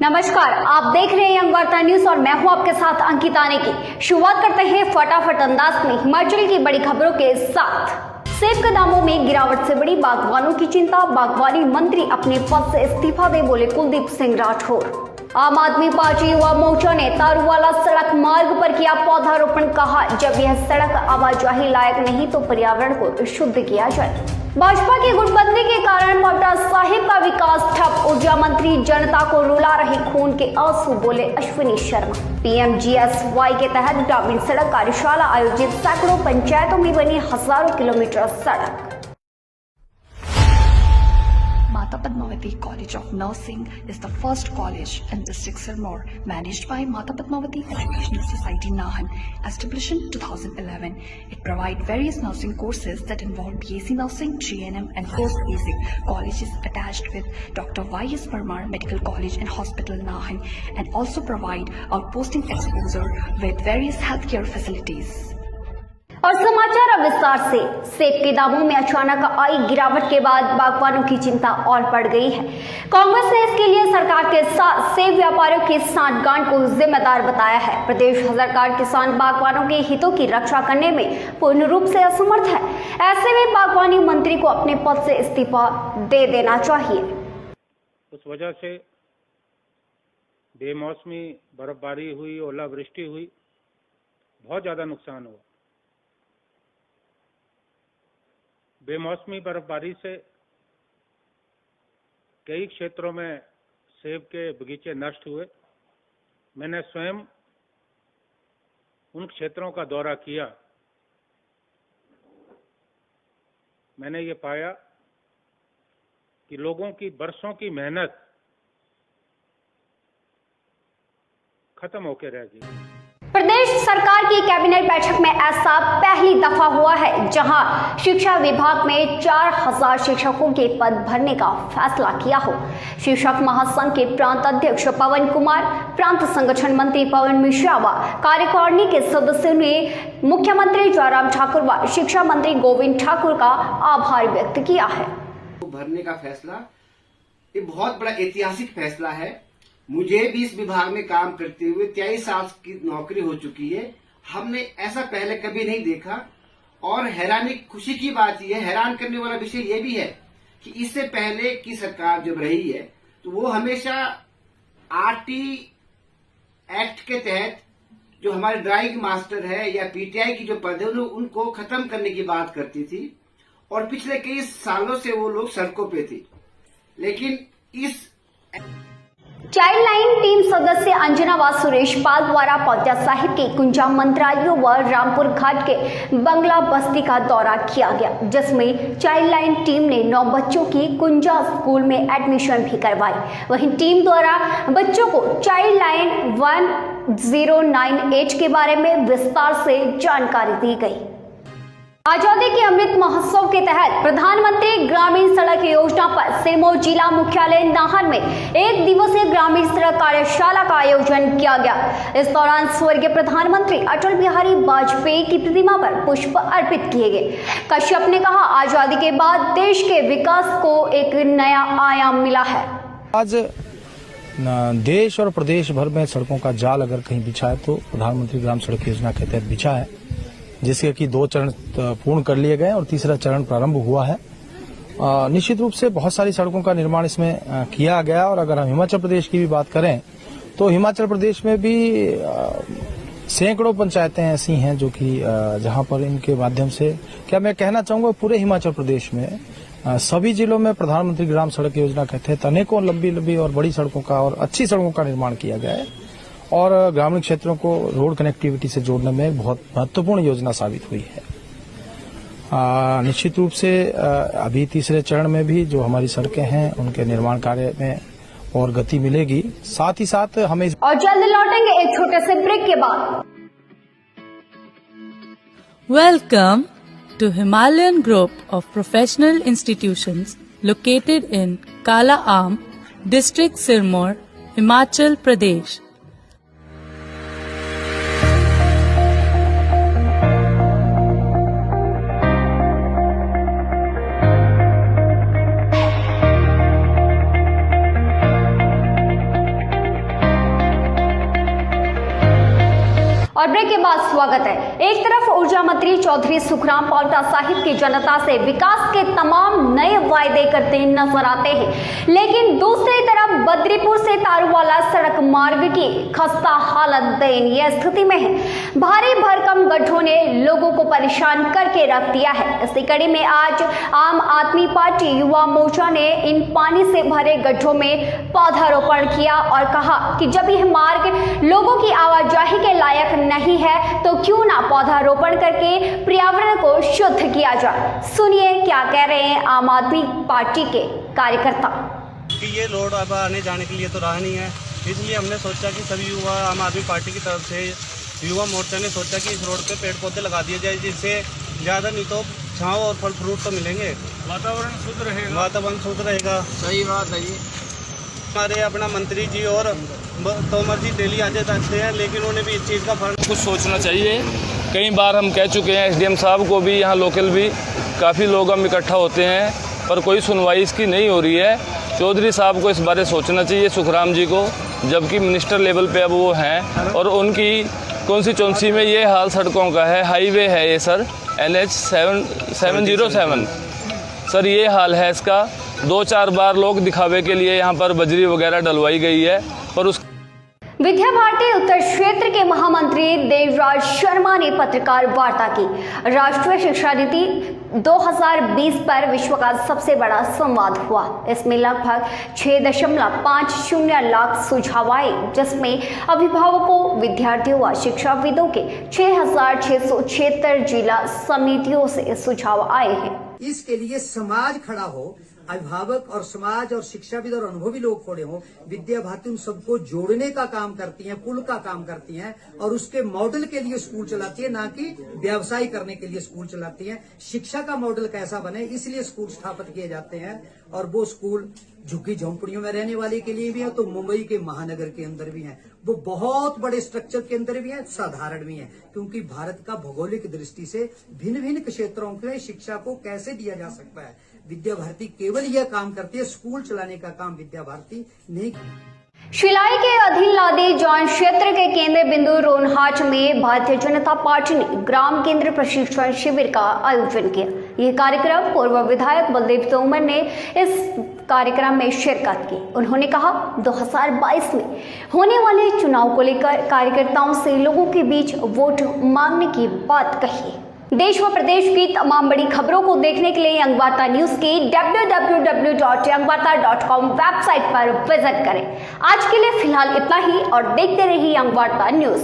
नमस्कार, आप देख रहे हैं यंग वार्ता न्यूज और मैं हूं आपके साथ अंकिता नेकी। शुरुआत करते हैं फटाफट अंदाज में हिमाचल की बड़ी खबरों के साथ। सेब के दामों में गिरावट से बड़ी बागवानों की चिंता, बागवानी मंत्री अपने पद से इस्तीफा दे बोले कुलदीप सिंह राठौर। आम आदमी पार्टी युवा मोर्चा ने तारूवाला सड़क मार्ग पर किया पौधारोपण, कहा जब यह सड़क आवाजाही लायक नहीं तो पर्यावरण को शुद्ध किया जाए। भाजपा की गुटबंदी के कारण पांवटा साहिब का विकास ठप, ऊर्जा मंत्री जनता को रुला रहे खून के आंसू, बोले अश्विनी शर्मा। पीएमजीएसवाई के तहत ग्रामीण सड़क कार्यशाला आयोजित, सैकड़ों पंचायतों में बनी हजारों किलोमीटर सड़क। Mata Padmavati College of Nursing is the first college in district Sirmaur managed by Mata Padmavati Educational Society Nahan, established in 2011. It provides various nursing courses that involve BSc Nursing, GNM and Post Basic. College is attached with Dr. Y.S. Parmar Medical College and Hospital Nahan and also provide outposting exposure with various healthcare facilities. और समाचार अब विस्तार से। सेब के दामों में अचानक आई गिरावट के बाद बागवानों की चिंता और बढ़ गई है। कांग्रेस ने इसके लिए सरकार के साथ सेब व्यापारियों की सांठगांठ को जिम्मेदार बताया है। प्रदेश सरकार किसान बागवानों के हितों की रक्षा करने में पूर्ण रूप से असमर्थ है। ऐसे में बागवानी मंत्री को अपने पद से इस्तीफा दे देना चाहिए। उस वजह से बेमौसमी बर्फबारी हुई, ओलावृष्टि हुई, बहुत ज्यादा नुकसान हुआ। बेमौसमी बर्फबारी से कई क्षेत्रों में सेब के बगीचे नष्ट हुए। मैंने स्वयं उन क्षेत्रों का दौरा किया। मैंने ये पाया कि लोगों की बरसों की मेहनत खत्म होकर रह गई। प्रदेश सरकार की कैबिनेट बैठक में ऐसा पहली दफा हुआ है जहां शिक्षा विभाग में 4000 शिक्षकों के पद भरने का फैसला किया हो। शिक्षक महासंघ के प्रांत अध्यक्ष पवन कुमार, प्रांत संगठन मंत्री पवन मिश्रा व कार्यकारिणी के सदस्यों ने मुख्यमंत्री जयराम ठाकुर व शिक्षा मंत्री गोविंद ठाकुर का आभार व्यक्त किया है। भरने का फैसला ये बहुत बड़ा ऐतिहासिक फैसला है। मुझे भी इस विभाग में काम करते हुए 23 साल की नौकरी हो चुकी है। हमने ऐसा पहले कभी नहीं देखा और हैरानी खुशी की बात यह, हैरान करने वाला विषय यह भी है कि इससे पहले की सरकार जब रही है तो वो हमेशा आरटी एक्ट के तहत जो हमारे ड्राइंग मास्टर है या पीटीआई की जो पद है उनको खत्म करने की बात करती थी और पिछले कई सालों से वो लोग सड़कों पे थे। लेकिन इस चाइल्ड लाइन टीम सदस्य अंजना व सुरेश पाल द्वारा पांवटा साहिब के कुंजा मंत्रालयों व रामपुर घाट के बंगला बस्ती का दौरा किया गया, जिसमें चाइल्ड लाइन टीम ने 9 बच्चों की कुंजा स्कूल में एडमिशन भी करवाई। वहीं टीम द्वारा बच्चों को चाइल्ड लाइन 1098 के बारे में विस्तार से जानकारी दी गई। आजादी के अमृत महोत्सव के तहत प्रधानमंत्री ग्रामीण सड़क योजना पर सिरमौर जिला मुख्यालय नाहन में 1 दिवसीय ग्रामीण सड़क कार्यशाला का आयोजन किया गया। इस दौरान स्वर्गीय प्रधानमंत्री अटल बिहारी वाजपेयी की प्रतिमा पर पुष्प अर्पित किए गए। कश्यप ने कहा, आजादी के बाद देश के विकास को एक नया आयाम मिला है। आज देश और प्रदेश भर में सड़कों का जाल अगर कहीं बिछा है तो प्रधानमंत्री ग्राम सड़क योजना के तहत बिछा है, जिसके कि 2 चरण पूर्ण कर लिए गए और तीसरा चरण प्रारंभ हुआ है। निश्चित रूप से बहुत सारी सड़कों का निर्माण इसमें किया गया। और अगर हम हिमाचल प्रदेश की भी बात करें तो हिमाचल प्रदेश में भी सैकड़ों पंचायतें ऐसी हैं जो कि जहां पर इनके माध्यम से, क्या मैं कहना चाहूंगा, पूरे हिमाचल प्रदेश में सभी जिलों में प्रधानमंत्री ग्राम सड़क योजना के तहत अनेकों लंबी और बड़ी सड़कों का और अच्छी सड़कों का निर्माण किया गया है और ग्रामीण क्षेत्रों को रोड कनेक्टिविटी से जोड़ने में बहुत महत्वपूर्ण योजना साबित हुई है। निश्चित रूप से अभी तीसरे चरण में भी जो हमारी सड़कें हैं उनके निर्माण कार्य में और गति मिलेगी। साथ ही साथ हमें और जल्द लौटेंगे एक छोटे से ब्रेक के बाद। Welcome to Himalayan group of professional institutions located in Kala Amb, district Sirmaur, Himachal Pradesh. Break के बाद स्वागत है। एक तरफ ऊर्जा मंत्री चौधरी सुखराम पांवटा साहिब की जनता से विकास के तमाम नए वायदे करते नजर आते हैं, लेकिन दूसरी तरफ बद्रीपुर से तारूवाला सड़क मार्ग की खस्ता हालत दयनीय स्थिति में है। भारी भरकम गड्ढों ने लोगों को परेशान करके रख दिया है। इसी कड़ी में आज आम आदमी पार्टी युवा मोर्चा ने इन पानी से भरे गड्ढों में पौधारोपण किया और कहा कि जब यह मार्ग लोगों की आवाजाही के लायक नहीं है तो क्यों ना पौधारोपण करके पर्यावरण को शुद्ध किया जाए। सुनिए क्या कह रहे हैं आम आदमी पार्टी के कार्यकर्ता। कि ये रोड अब आने जाने के लिए तो राह नहीं है, इसलिए हमने सोचा कि सभी युवा आम आदमी पार्टी की तरफ से युवा मोर्चा ने सोचा कि इस रोड पे पेड़ पौधे लगा दिए जाए, जिससे ज़्यादा नहीं तो छांव और फल फ्रूट तो मिलेंगे, वातावरण शुद्ध रहेगा। सही बात है जी। हमारे अपना मंत्री जी और तोमर जी डेली आते जाते हैं, लेकिन उन्हें भी इस चीज़ का फर्क कुछ सोचना चाहिए। कई बार हम कह चुके हैं, एसडीएम साहब को भी, यहाँ लोकल भी काफ़ी लोग हम इकट्ठा होते हैं, पर कोई सुनवाई इसकी नहीं हो रही है। चौधरी साहब को इस बारे सोचना चाहिए, सुखराम जी को, जबकि मिनिस्टर लेवल पे अब वो हैं और उनकी कॉन्स्टिट्यूंसी में ये हाल सड़कों का है। हाईवे है ये सर, NH 707 सर, ये हाल है इसका। 2-4 बार लोग दिखावे के लिए यहाँ पर बजरी वगैरह डलवाई गई है, पर उस विद्या भारती उत्तर क्षेत्र के महामंत्री देवराज शर्मा ने पत्रकार वार्ता की। राष्ट्रीय शिक्षा नीति 2020 पर विश्व का सबसे बड़ा संवाद हुआ। इसमें लगभग 6.50 लाख सुझाव आए, जिसमें अभिभावकों, विद्यार्थियों व शिक्षाविदों के 6,676 जिला समितियों से सुझाव आए हैं। इसके लिए समाज खड़ा हो, अभिभावक और समाज और शिक्षाविद और अनुभवी लोग खड़े हों। विद्या भारती उन सबको जोड़ने का काम करती है, पुल का काम करती है और उसके मॉडल के लिए स्कूल चलाती है, ना कि व्यवसाय करने के लिए स्कूल चलाती है। शिक्षा का मॉडल कैसा बने, इसलिए स्कूल स्थापित किए जाते हैं और वो स्कूल झुग्गी झोंपड़ियों में रहने वाले के लिए भी है, तो मुंबई के महानगर के अंदर भी है, वो बहुत बड़े स्ट्रक्चर के अंदर भी है, साधारण भी है, क्योंकि भारत का भौगोलिक दृष्टि से भिन्न भिन्न क्षेत्रों में शिक्षा को कैसे दिया जा सकता है। विद्या भारती केवल यह काम करती है, स्कूल चलाने का काम विद्या भारती नहीं। शिलाई के अधीन लादे जॉन क्षेत्र के केंद्र बिंदु रोनहाट में भारतीय जनता पार्टी ने ग्राम केंद्र प्रशिक्षण शिविर का आयोजन किया। यह कार्यक्रम पूर्व विधायक बलदेव तोमर ने इस कार्यक्रम में शिरकत की। उन्होंने कहा 2022 में होने वाले चुनाव को लेकर कार्यकर्ताओं से लोगों के बीच वोट मांगने की बात कही। देश व प्रदेश की तमाम बड़ी खबरों को देखने के लिए यंग वार्ता न्यूज की www.yangwarta.com वेबसाइट पर विजिट करें। आज के लिए फिलहाल इतना ही और देखते रहिए यंग वार्ता न्यूज।